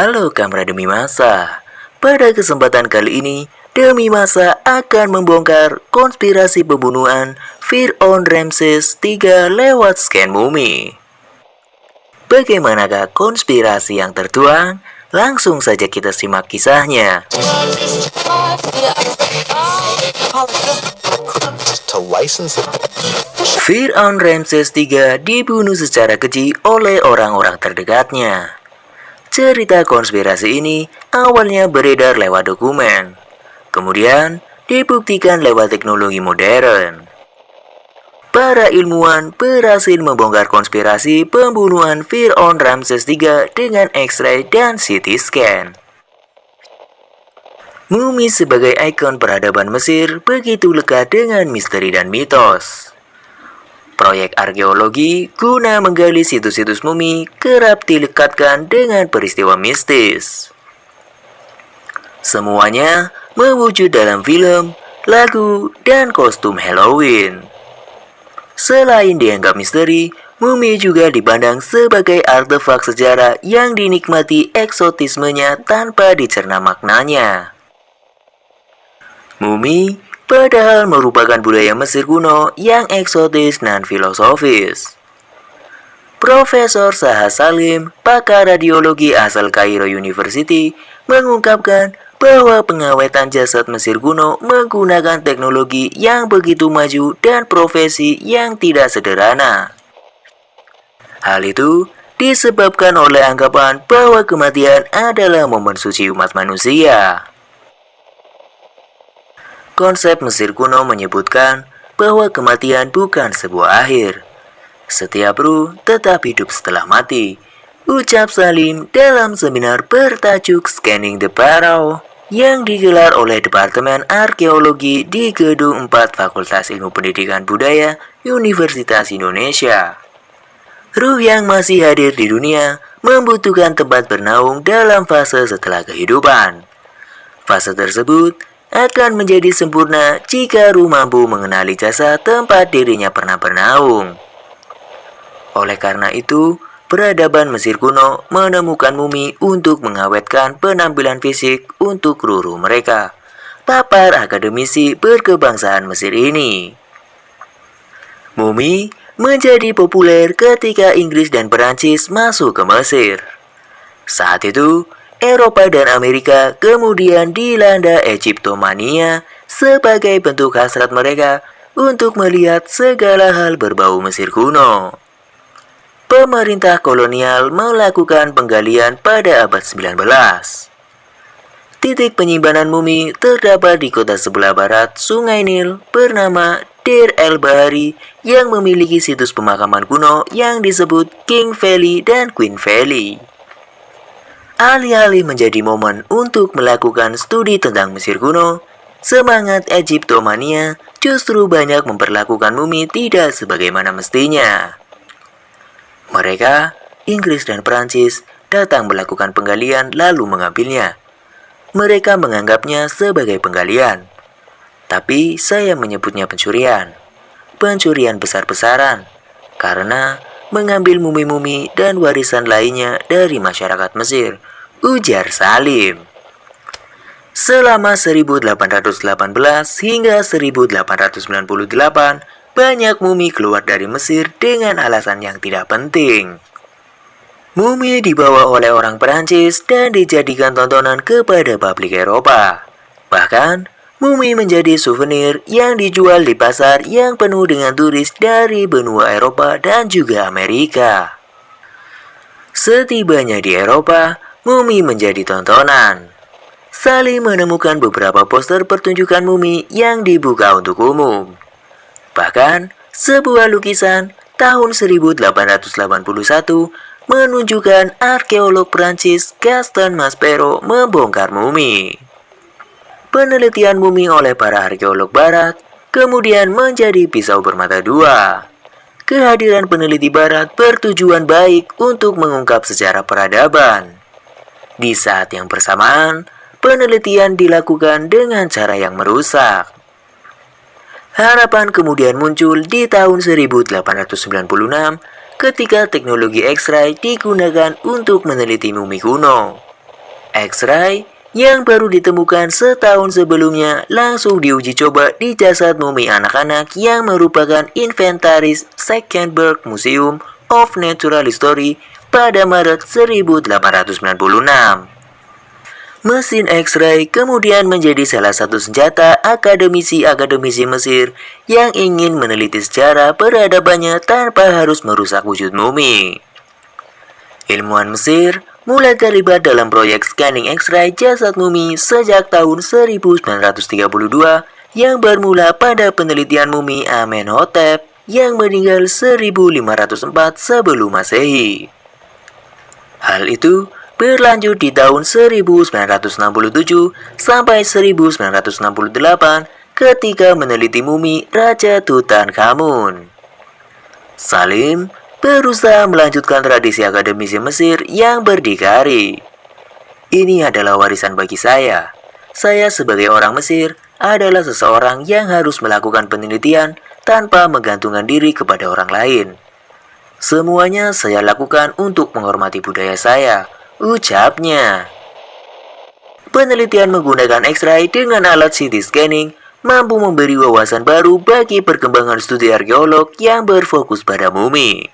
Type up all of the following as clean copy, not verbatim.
Halo Kamera Demi Masa. Pada kesempatan kali ini, Demi Masa akan membongkar konspirasi pembunuhan Fir'aun Ramses III lewat scan mumi. Bagaimanakah konspirasi yang tertuang? Langsung saja kita simak kisahnya. Fir'aun Ramses III dibunuh secara keji oleh orang-orang terdekatnya. Cerita konspirasi ini awalnya beredar lewat dokumen, kemudian dibuktikan lewat teknologi modern. Para ilmuwan berhasil membongkar konspirasi pembunuhan Fir'aun Ramses III dengan X-ray dan CT scan. Mumi sebagai ikon peradaban Mesir begitu lekat dengan misteri dan mitos. Proyek arkeologi guna menggali situs-situs mumi kerap dilekatkan dengan peristiwa mistis. Semuanya mewujud dalam film, lagu, dan kostum Halloween. Selain dianggap misteri, mumi juga dipandang sebagai artefak sejarah yang dinikmati eksotismenya tanpa dicerna maknanya. Mumi padahal merupakan budaya Mesir kuno yang eksotis dan filosofis. Profesor Zaha Salim, pakar radiologi asal Cairo University, mengungkapkan bahwa pengawetan jasad Mesir kuno menggunakan teknologi yang begitu maju dan profesi yang tidak sederhana. Hal itu disebabkan oleh anggapan bahwa kematian adalah momen suci umat manusia. Konsep Mesir kuno menyebutkan bahwa kematian bukan sebuah akhir. Setiap ruh tetap hidup setelah mati, ucap Salim dalam seminar bertajuk Scanning the Pharaoh yang digelar oleh Departemen Arkeologi di Gedung 4 Fakultas Ilmu Pendidikan Budaya Universitas Indonesia. Ruh yang masih hadir di dunia membutuhkan tempat bernaung dalam fase setelah kehidupan. Fase tersebut akan menjadi sempurna jika ruh mampu mengenali jasa tempat dirinya pernah bernaung. Oleh karena itu, peradaban Mesir kuno menemukan mumi untuk mengawetkan penampilan fisik untuk ruh-ruh mereka, papar akademisi berkebangsaan Mesir ini. Mumi menjadi populer ketika Inggris dan Perancis masuk ke Mesir. Saat itu, Eropa dan Amerika kemudian dilanda Egyptomania sebagai bentuk hasrat mereka untuk melihat segala hal berbau Mesir kuno. Pemerintah kolonial melakukan penggalian pada abad 19. Titik penyimpanan mumi terdapat di kota sebelah barat Sungai Nil bernama Deir el-Bahari yang memiliki situs pemakaman kuno yang disebut King Valley dan Queen Valley. Alih-alih menjadi momen untuk melakukan studi tentang Mesir kuno, semangat Egyptomania justru banyak memperlakukan mumi tidak sebagaimana mestinya. Mereka, Inggris dan Perancis, datang melakukan penggalian lalu mengambilnya. Mereka menganggapnya sebagai penggalian. Tapi saya menyebutnya pencurian. Pencurian besar-besaran, karena mengambil mumi-mumi dan warisan lainnya dari masyarakat Mesir, ujar Salim. Selama 1818 hingga 1898, banyak mumi keluar dari Mesir dengan alasan yang tidak penting. Mumi dibawa oleh orang Perancis dan dijadikan tontonan kepada publik Eropa. Bahkan, mumi menjadi souvenir yang dijual di pasar yang penuh dengan turis dari benua Eropa dan juga Amerika. Setibanya di Eropa, mumi menjadi tontonan. Salim menemukan beberapa poster pertunjukan mumi yang dibuka untuk umum. Bahkan, sebuah lukisan tahun 1881 menunjukkan arkeolog Prancis Gaston Maspero membongkar mumi. Penelitian mumi oleh para arkeolog barat kemudian menjadi pisau bermata dua. Kehadiran peneliti barat bertujuan baik untuk mengungkap sejarah peradaban. Di saat yang bersamaan, penelitian dilakukan dengan cara yang merusak. Harapan kemudian muncul di tahun 1896 ketika teknologi X-ray digunakan untuk meneliti mumi kuno. X-ray yang baru ditemukan setahun sebelumnya langsung diuji coba di jasad mumi anak-anak yang merupakan inventaris Senckenberg Museum of Natural History pada Maret 1896. Mesin X-ray kemudian menjadi salah satu senjata akademisi-akademisi Mesir yang ingin meneliti sejarah peradabannya tanpa harus merusak wujud mumi. Ilmuwan Mesir mulai terlibat dalam proyek scanning X-ray jasad mumi sejak tahun 1932 yang bermula pada penelitian mumi Amenhotep yang meninggal 1504 sebelum Masehi. Hal itu berlanjut di tahun 1967 sampai 1968 ketika meneliti mumi Raja Tutankhamun. Salim berusaha melanjutkan tradisi akademisi Mesir yang berdikari. Ini adalah warisan bagi saya. Saya sebagai orang Mesir adalah seseorang yang harus melakukan penelitian tanpa menggantungkan diri kepada orang lain. Semuanya saya lakukan untuk menghormati budaya saya, ucapnya. Penelitian menggunakan X-ray dengan alat CT scanning mampu memberi wawasan baru bagi perkembangan studi arkeolog yang berfokus pada mumi.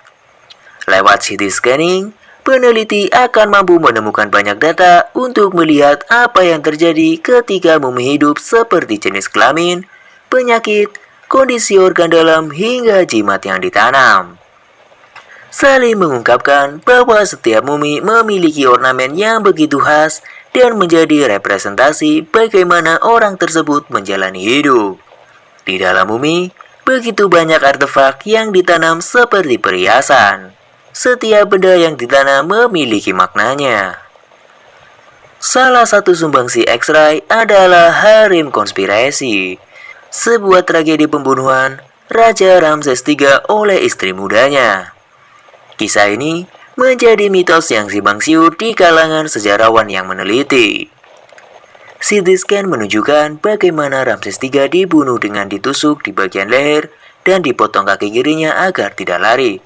Lewat CT scanning, peneliti akan mampu menemukan banyak data untuk melihat apa yang terjadi ketika mumi hidup seperti jenis kelamin, penyakit, kondisi organ dalam hingga jimat yang ditanam. Salim mengungkapkan bahwa setiap mumi memiliki ornamen yang begitu khas dan menjadi representasi bagaimana orang tersebut menjalani hidup. Di dalam mumi, begitu banyak artefak yang ditanam seperti perhiasan. Setiap benda yang ditanam memiliki maknanya. Salah satu sumbangsi X-ray adalah harem konspirasi, sebuah tragedi pembunuhan Raja Ramses III oleh istri mudanya. Kisah ini menjadi mitos yang simpang siur di kalangan sejarawan yang meneliti. CT scan menunjukkan bagaimana Ramses III dibunuh dengan ditusuk di bagian leher dan dipotong kaki kirinya agar tidak lari.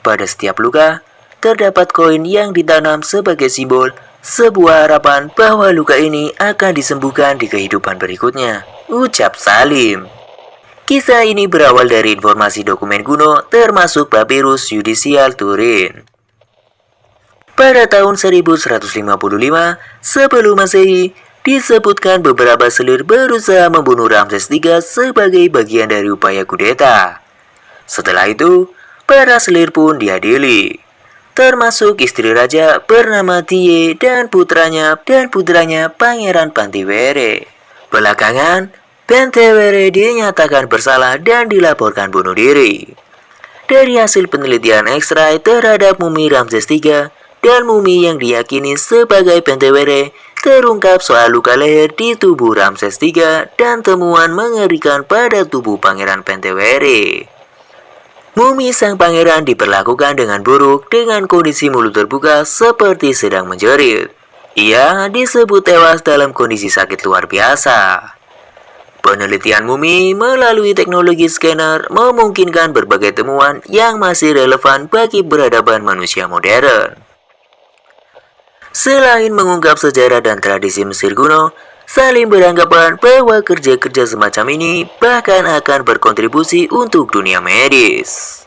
Pada setiap luka, terdapat koin yang ditanam sebagai simbol sebuah harapan bahwa luka ini akan disembuhkan di kehidupan berikutnya, ucap Salim. Kisah ini berawal dari informasi dokumen kuno termasuk Papyrus Judicial Turin. Pada tahun 1155 sebelum Masehi, disebutkan beberapa selir berusaha membunuh Ramses III sebagai bagian dari upaya kudeta. Setelah itu, para selir pun diadili, termasuk istri raja bernama Tie dan putranya Pangeran Pantiwere. Belakangan, Pentewere dinyatakan bersalah dan dilaporkan bunuh diri. Dari hasil penelitian X-ray terhadap mumi Ramses III dan mumi yang diyakini sebagai Pentewere, terungkap soal luka leher di tubuh Ramses III dan temuan mengerikan pada tubuh Pangeran Pentewere. Mumi sang pangeran diperlakukan dengan buruk dengan kondisi mulut terbuka seperti sedang menjerit. Ia disebut tewas dalam kondisi sakit luar biasa. Penelitian mumi melalui teknologi scanner memungkinkan berbagai temuan yang masih relevan bagi peradaban manusia modern. Selain mengungkap sejarah dan tradisi Mesir kuno, Salim beranggapan bahwa kerja-kerja semacam ini bahkan akan berkontribusi untuk dunia medis.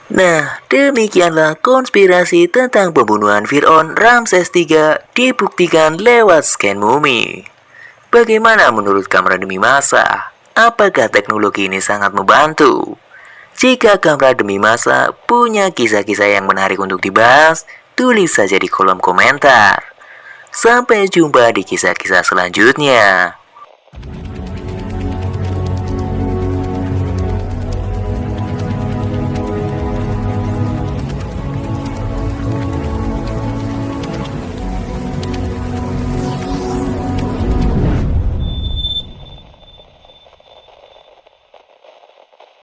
Nah, demikianlah konspirasi tentang pembunuhan Fir'aun Ramses III dibuktikan lewat scan mumi. Bagaimana menurut Kamera Demi Masa? Apakah teknologi ini sangat membantu? Jika Kamera Demi Masa punya kisah-kisah yang menarik untuk dibahas, tulis saja di kolom komentar. Sampai jumpa di kisah-kisah selanjutnya.